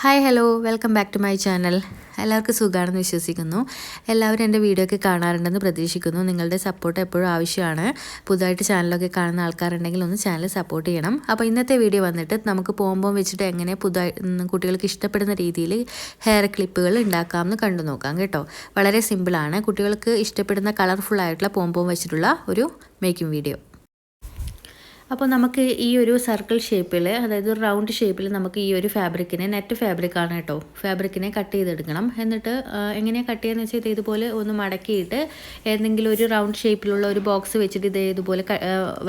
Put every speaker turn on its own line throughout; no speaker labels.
Hi hello welcome back to my channel. എല്ലാവർക്കും സുഖമാണെന്ന് വിശ്വസിക്കുന്നു. എല്ലാവരും എൻ്റെ വീഡിയോ ഒക്കെ കാണാറുണ്ടെന്ന് പ്രതീക്ഷിക്കുന്നു. നിങ്ങളുടെ സപ്പോർട്ട് എപ്പോഴും ആവശ്യമാണ്. പുതുതായിട്ട് ചാനലൊക്കെ കാണുന്ന ആൾക്കാരുണ്ടെങ്കിൽ ഒന്ന് ചാനൽ സപ്പോർട്ട് ചെയ്യണം. അപ്പോൾ ഇന്നത്തെ വീഡിയോ വന്നിട്ട് നമുക്ക് പോംപോം വെച്ചിട്ട് എങ്ങനെ കുട്ടികൾക്ക് ഇഷ്ടപ്പെടുന്ന രീതിയിൽ ഹെയർ ക്ലിപ്പുകൾ ഉണ്ടാക്കാമെന്ന് കണ്ടു നോക്കാം കേട്ടോ. വളരെ സിമ്പിളാണ്. കുട്ടികൾക്ക് ഇഷ്ടപ്പെടുന്ന കളർഫുൾ ആയിട്ടുള്ള പോംപോം വെച്ചിട്ടുള്ള ഒരു മേക്കിംഗ് വീഡിയോ. അപ്പോൾ നമുക്ക് ഈ ഒരു സർക്കിൾ ഷേപ്പിൽ, അതായത് ഒരു റൗണ്ട് ഷേപ്പിൽ നമുക്ക് ഈ ഒരു ഫാബ്രിക്കിനെ, നെറ്റ് ഫാബ്രിക്കാണ് കേട്ടോ, ഫാബ്രിക്കിനെ കട്ട് ചെയ്തെടുക്കണം. എന്നിട്ട് എങ്ങനെയാണ് കട്ട് ചെയ്യുന്നത് വെച്ചാൽ ഇതുപോലെ ഒന്ന് മടക്കിയിട്ട് ഏതെങ്കിലും ഒരു റൗണ്ട് ഷേപ്പിലുള്ള ഒരു ബോക്സ് വെച്ചിട്ട് ഇതുപോലെ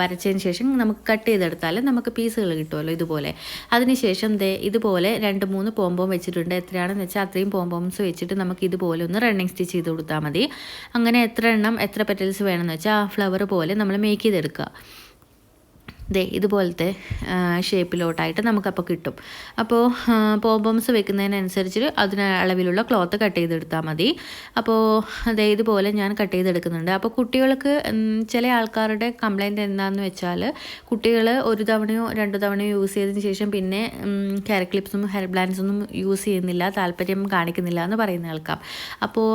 വരച്ചതിന് ശേഷം നമുക്ക് കട്ട് ചെയ്തെടുത്താൽ നമുക്ക് പീസുകൾ കിട്ടുമല്ലോ ഇതുപോലെ. അതിനുശേഷം ഇതുപോലെ 2-3 പോംപോം വെച്ചിട്ടുണ്ട്. എത്രയാണെന്ന് വെച്ചാൽ അത്രയും പോംപോംസ് വെച്ചിട്ട് നമുക്ക് ഇതുപോലെ ഒന്ന് റണ്ണിങ് സ്റ്റിച്ച് ചെയ്ത് കൊടുത്താൽ മതി. അങ്ങനെ എത്ര പെറ്റൽസ് വേണമെന്ന് വെച്ചാൽ ആ ഫ്ലവർ പോലെ നമ്മൾ മേക്ക് ചെയ്തെടുക്കുക. ഇതുപോലത്തെ ഷേപ്പിലോട്ടായിട്ട് നമുക്കപ്പോൾ കിട്ടും. അപ്പോൾ പോംപോംസ് വെക്കുന്നതിനനുസരിച്ച് അതിന് അളവിലുള്ള ക്ലോത്ത് കട്ട് ചെയ്തെടുത്താൽ മതി. അപ്പോൾ ഇതുപോലെ ഞാൻ കട്ട് ചെയ്തെടുക്കുന്നുണ്ട്. അപ്പോൾ കുട്ടികൾക്ക് ചില ആൾക്കാരുടെ കംപ്ലൈൻറ്റ് എന്താണെന്ന് വെച്ചാൽ, കുട്ടികൾ ഒരു തവണയോ 2 തവണയോ യൂസ് ചെയ്തതിന് ശേഷം പിന്നെ ഹെയർ ക്ലിപ്സും ഹെയർ ബാൻഡ്സൊന്നും യൂസ് ചെയ്യുന്നില്ല, താല്പര്യം കാണിക്കുന്നില്ല എന്ന് പറയുന്ന ആൾക്കാം. അപ്പോൾ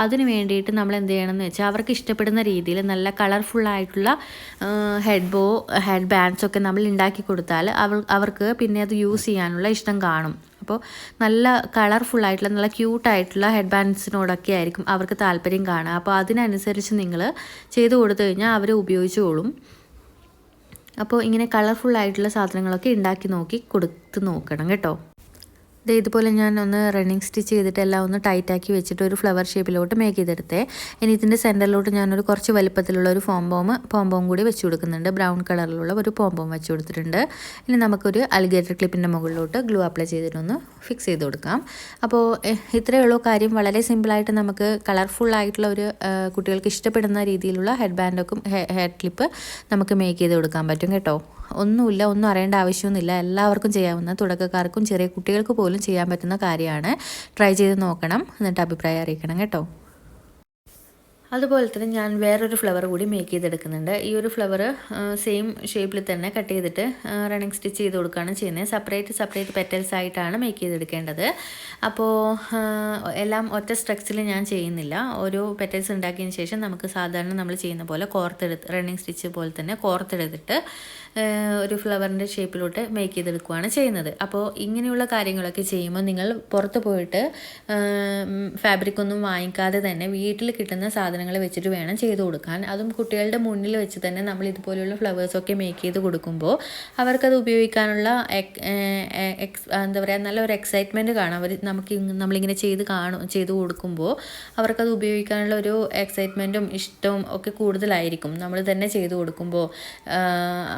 അതിന് വേണ്ടിയിട്ട് നമ്മൾ എന്ത് ചെയ്യണമെന്ന് വെച്ചാൽ, അവർക്ക് ഇഷ്ടപ്പെടുന്ന രീതിയിൽ നല്ല കളർഫുള്ളായിട്ടുള്ള ഹെഡ് ബാൻഡ്സ് ഒക്കെ നമ്മൾ ഉണ്ടാക്കി കൊടുത്താൽ അവർക്ക് പിന്നെ അത് യൂസ് ചെയ്യാനുള്ള ഇഷ്ടം കാണും. അപ്പോൾ നല്ല കളർഫുള്ളായിട്ടുള്ള നല്ല ക്യൂട്ടായിട്ടുള്ള ഹെഡ് ബാൻഡ്സിനോടൊക്കെ ആയിരിക്കും അവർക്ക് താല്പര്യം കാണുക. അപ്പോൾ അതിനനുസരിച്ച് നിങ്ങൾ ചെയ്ത് കൊടുത്തു കഴിഞ്ഞാൽ അവർ ഉപയോഗിച്ചോളും. അപ്പോൾ ഇങ്ങനെ കളർഫുള്ളായിട്ടുള്ള സാധനങ്ങളൊക്കെ ഉണ്ടാക്കി കൊടുത്ത് നോക്കണം കേട്ടോ. ഇതുപോലെ ഞാൻ ഒന്ന് റണ്ണിങ് സ്റ്റിച്ച് ചെയ്തിട്ട് എല്ലാം ഒന്ന് ടൈറ്റാക്കി വെച്ചിട്ട് ഒരു ഫ്ലവർ ഷേപ്പിലോട്ട് മേക്ക് ചെയ്തെടുത്തേ. ഇനി ഇതിൻ്റെ സെൻറ്ററിലോട്ട് ഞാനൊരു കുറച്ച് വലുപ്പത്തിലുള്ള ഒരു പോംപോം കൂടി വെച്ച് കൊടുക്കുന്നുണ്ട്. ബ്രൗൺ കളറിലുള്ള ഒരു പോംപോം വെച്ച് കൊടുത്തിട്ടുണ്ട്. ഇനി നമുക്കൊരു അലിഗേറ്റർ ക്ലിപ്പിൻ്റെ മുകളിലോട്ട് ഗ്ലൂ അപ്ലൈ ചെയ്തിട്ടൊന്ന് ഫിക്സ് ചെയ്ത് കൊടുക്കാം. അപ്പോൾ ഇത്രയേ ഉള്ളൂ കാര്യം. വളരെ സിമ്പിളായിട്ട് നമുക്ക് കളർഫുള്ളായിട്ടുള്ള ഒരു കുട്ടികൾക്ക് ഇഷ്ടപ്പെടുന്ന രീതിയിലുള്ള ഹെഡ് ബാൻഡൊക്കെ ഹെയർ ക്ലിപ്പ് നമുക്ക് മേക്ക് ചെയ്ത് കൊടുക്കാൻ പറ്റും കേട്ടോ. ഒന്നും അറിയേണ്ട ആവശ്യമൊന്നുമില്ല. എല്ലാവർക്കും ചെയ്യാവുന്ന, തുടക്കക്കാർക്കും ചെറിയ കുട്ടികൾക്ക് പോലും ചെയ്യാൻ പറ്റുന്ന കാര്യമാണ്. ട്രൈ ചെയ്ത് നോക്കണം, എന്നിട്ട് അഭിപ്രായം അറിയിക്കണം കേട്ടോ. അതുപോലെ തന്നെ ഞാൻ വേറൊരു ഫ്ലവർ കൂടി മേക്ക് ചെയ്തെടുക്കുന്നുണ്ട്. ഈ ഒരു ഫ്ലവർ സെയിം ഷേപ്പിൽ തന്നെ കട്ട് ചെയ്തിട്ട് റണ്ണിങ് സ്റ്റിച്ച് ചെയ്ത് കൊടുക്കുകയാണ് ചെയ്യുന്നത്. സെപ്പറേറ്റ് പെറ്റൽസ് ആയിട്ടാണ് മേക്ക് ചെയ്തെടുക്കേണ്ടത്. അപ്പോൾ എല്ലാം ഒറ്റ സ്ട്രക്ചറിൽ ഞാൻ ചെയ്യുന്നില്ല. ഓരോ പെറ്റൽസ് ഉണ്ടാക്കിയതിന് ശേഷം നമുക്ക് സാധാരണ നമ്മൾ ചെയ്യുന്ന പോലെ റണ്ണിങ് സ്റ്റിച്ച് പോലെ തന്നെ കോർത്തെടുത്തിട്ട് ഒരു ഫ്ലവറിൻ്റെ ഷേപ്പിലോട്ട് മേക്ക് ചെയ്തെടുക്കുകയാണ് ചെയ്യുന്നത്. അപ്പോൾ ഇങ്ങനെയുള്ള കാര്യങ്ങളൊക്കെ ചെയ്യുമ്പോൾ നിങ്ങൾ പുറത്ത് പോയിട്ട് ഫാബ്രിക് ഒന്നും വാങ്ങിക്കാതെ തന്നെ വീട്ടിൽ കിട്ടുന്ന സാധനങ്ങൾ വെച്ചിട്ട് വേണം ചെയ്ത് കൊടുക്കാൻ. അതും കുട്ടികളുടെ മുന്നിൽ വെച്ച് തന്നെ നമ്മൾ ഇതുപോലെയുള്ള ഫ്ലവേഴ്സൊക്കെ മേക്ക് ചെയ്ത് കൊടുക്കുമ്പോൾ അവർക്കത് ഉപയോഗിക്കാനുള്ള എന്താ പറയുക, നല്ലൊരു എക്സൈറ്റ്മെൻറ്റ് കാണും. നമ്മളിങ്ങനെ ചെയ്ത് കൊടുക്കുമ്പോൾ അവർക്കത് ഉപയോഗിക്കാനുള്ള ഒരു എക്സൈറ്റ്മെൻറ്റും ഇഷ്ടവും ഒക്കെ കൂടുതലായിരിക്കും നമ്മൾ തന്നെ ചെയ്ത് കൊടുക്കുമ്പോൾ.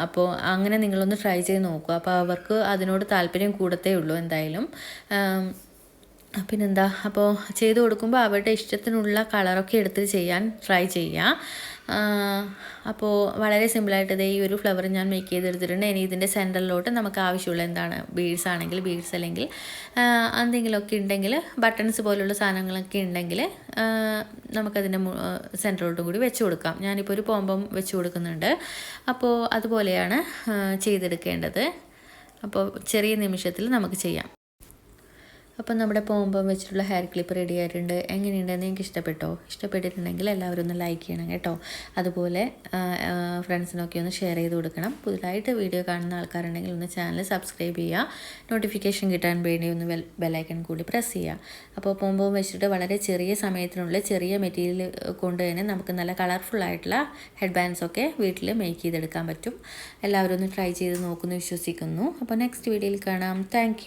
അപ്പോൾ അങ്ങനെ നിങ്ങളൊന്ന് ട്രൈ ചെയ്ത് നോക്കുക. അപ്പോൾ അവർക്ക് അതിനോട് താല്പര്യം കൂടത്തേ ഉള്ളൂ എന്തായാലും. പിന്നെന്താ, അപ്പോൾ ചെയ്ത് കൊടുക്കുമ്പോൾ അവരുടെ ഇഷ്ടത്തിനുള്ള കളറൊക്കെ എടുത്ത് ചെയ്യാൻ ട്രൈ ചെയ്യാം. അപ്പോൾ വളരെ സിമ്പിളായിട്ട് ഈ ഒരു ഫ്ലവർ ഞാൻ മേക്ക് ചെയ്തെടുത്തിട്ടുണ്ട്. ഇനി ഇതിൻ്റെ സെൻറ്ററിലോട്ട് നമുക്ക് ആവശ്യമുള്ള എന്താണ്, ബീഡ്സ് ആണെങ്കിൽ ബീഡ്സ്, അല്ലെങ്കിൽ എന്തെങ്കിലുമൊക്കെ ഉണ്ടെങ്കിൽ ബട്ടൺസ് പോലുള്ള സാധനങ്ങളൊക്കെ ഉണ്ടെങ്കിൽ നമുക്കതിൻ്റെ സെൻറ്ററിലോട്ടും കൂടി വെച്ച് കൊടുക്കാം. ഞാനിപ്പോൾ ഒരു പോംപോം വെച്ച് കൊടുക്കുന്നുണ്ട്. അപ്പോൾ അതുപോലെയാണ് ചെയ്തെടുക്കേണ്ടത്. അപ്പോൾ ചെറിയ നിമിഷത്തിൽ നമുക്ക് ചെയ്യാം. അപ്പം നമ്മുടെ പോംപോം വെച്ചിട്ടുള്ള ഹെയർ ക്ലിപ്പ് റെഡി ആയിട്ടുണ്ട്. എങ്ങനെയുണ്ടെന്ന് എനിക്ക് ഇഷ്ടപ്പെട്ടിട്ടുണ്ടെങ്കിൽ എല്ലാവരും ഒന്ന് ലൈക്ക് ചെയ്യണം കേട്ടോ. അതുപോലെ ഫ്രണ്ട്സിനൊക്കെ ഒന്ന് ഷെയർ ചെയ്ത് കൊടുക്കണം. പുതുതായിട്ട് വീഡിയോ കാണുന്ന ആൾക്കാരുണ്ടെങ്കിൽ ഒന്ന് ചാനൽ സബ്സ്ക്രൈബ് ചെയ്യുക. നോട്ടിഫിക്കേഷൻ കിട്ടാൻ വേണ്ടി ഒന്ന് ബെല്ലൈക്കൺ കൂടി പ്രസ് ചെയ്യുക. അപ്പോൾ പോംപോം വെച്ചിട്ട് വളരെ ചെറിയ സമയത്തിനുള്ളിൽ ചെറിയ മെറ്റീരിയൽ കൊണ്ട് തന്നെ നമുക്ക് നല്ല കളർഫുള്ളായിട്ടുള്ള ഹെഡ് ബാൻഡ്സൊക്കെ വീട്ടിൽ മേക്ക് ചെയ്തെടുക്കാൻ പറ്റും. എല്ലാവരും ഒന്ന് ട്രൈ ചെയ്ത് നോക്കുമെന്ന് വിശ്വസിക്കുന്നു. അപ്പോൾ നെക്സ്റ്റ് വീഡിയോയിൽ കാണാം. താങ്ക്